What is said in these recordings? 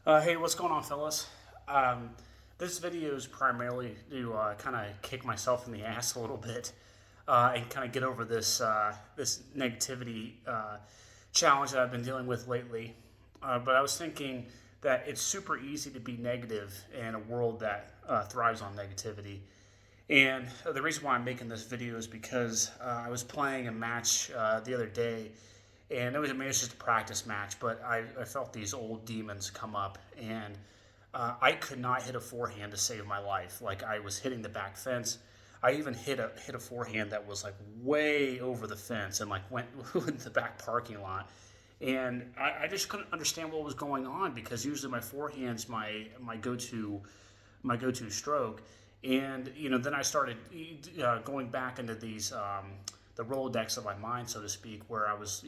Hey, what's going on, fellas? Um, this video is primarily to kind of kick myself in the ass a little bit and kind of get over this negativity challenge that I've been dealing with lately. But I was thinking that it's super easy to be negative in a world that thrives on negativity. And the reason why I'm making this video is because I was playing a match the other day, and it was just a practice match, but I felt these old demons come up, and I could not hit a forehand to save my life. Like I was hitting the back fence. I even hit a forehand that was like way over the fence and like went in the back parking lot. And I just couldn't understand what was going on because usually my forehand's my go-to stroke. And then I started going back into these the Rolodex of my mind, so to speak, where I was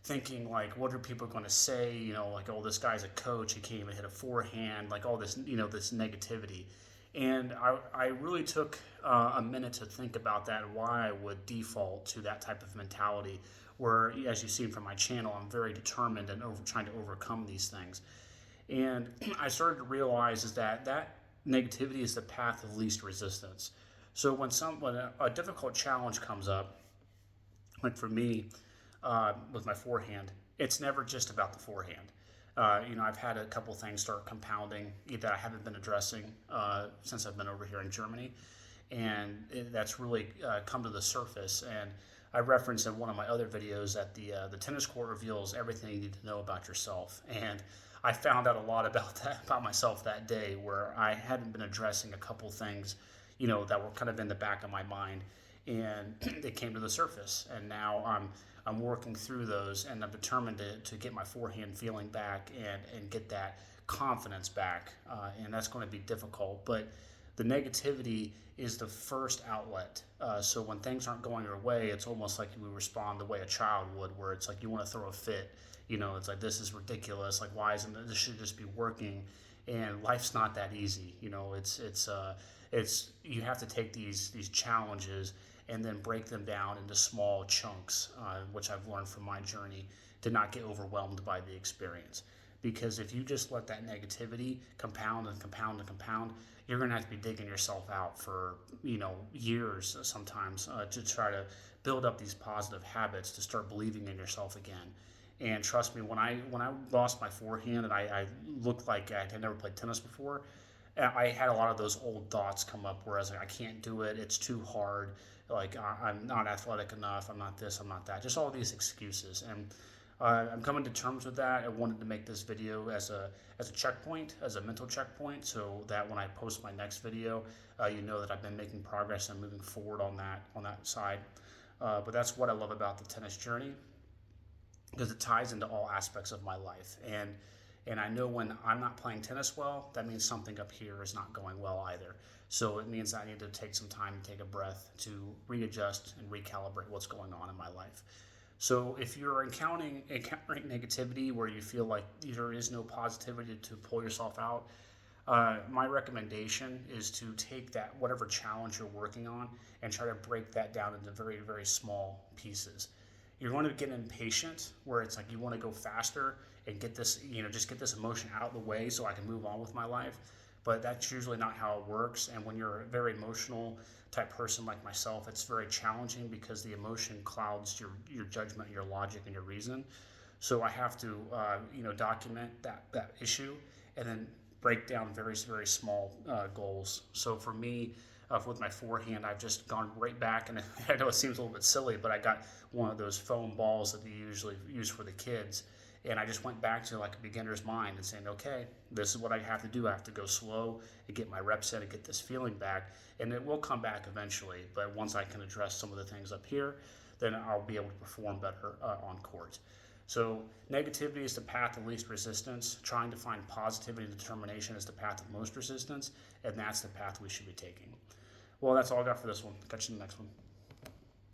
thinking like, what are people going to say? Like, oh, this guy's a coach. He can't even hit a forehand. Like all this this negativity. And I really took a minute to think about that and why I would default to that type of mentality. Where, as you've seen from my channel, I'm very determined and trying to overcome these things. And I started to realize is that negativity is the path of least resistance. So when a difficult challenge comes up, like for me with my forehand, it's never just about the forehand. I've had a couple things start compounding that I haven't been addressing since I've been over here in Germany, and that's really come to the surface. And I referenced in one of my other videos that the tennis court reveals everything you need to know about yourself, and I found out a lot about that about myself that day, where I hadn't been addressing a couple things, that were kind of in the back of my mind, and they came to the surface. And now I'm working through those, and I'm determined to get my forehand feeling back and get that confidence back. And that's going to be difficult, but the negativity is the first outlet. So when things aren't going your way, it's almost like you respond the way a child would, where it's like you want to throw a fit. It's like, this is ridiculous. Like, why isn't this should just be working? And life's not that easy. It's you have to take these challenges and then break them down into small chunks, which I've learned from my journey, to not get overwhelmed by the experience. Because if you just let that negativity compound and compound and compound, you're going to have to be digging yourself out for years sometimes to try to build up these positive habits to start believing in yourself again. And trust me, when I lost my forehand and I looked like I had never played tennis before, I had a lot of those old thoughts come up where I was like, I can't do it. It's too hard. Like, I'm not athletic enough. I'm not this. I'm not that. Just all these excuses. And I'm coming to terms with that. I wanted to make this video as a checkpoint, as a mental checkpoint, so that when I post my next video, you know that I've been making progress and moving forward on that side. But that's what I love about the tennis journey, because it ties into all aspects of my life. And I know when I'm not playing tennis well, that means something up here is not going well either. So it means I need to take some time and take a breath to readjust and recalibrate what's going on in my life. So if you're encountering negativity where you feel like there is no positivity to pull yourself out, my recommendation is to take that whatever challenge you're working on and try to break that down into very, very small pieces. You're going to get impatient where it's like you want to go faster and get this, just get this emotion out of the way so I can move on with my life. But that's usually not how it works. And when you're a very emotional type person like myself, it's very challenging because the emotion clouds your judgment, your logic, and your reason. So I have to, document that issue and then break down very, very small goals. So for me, with my forehand, I've just gone right back, and I know it seems a little bit silly, but I got one of those foam balls that they usually use for the kids, and I just went back to like a beginner's mind and saying, okay, this is what I have to do. I have to go slow and get my reps in and get this feeling back, and it will come back eventually. But once I can address some of the things up here, then I'll be able to perform better on court. So negativity is the path of least resistance. Trying to find positivity and determination is the path of most resistance, and that's the path we should be taking. Well, that's all I got for this one. Catch you in the next one.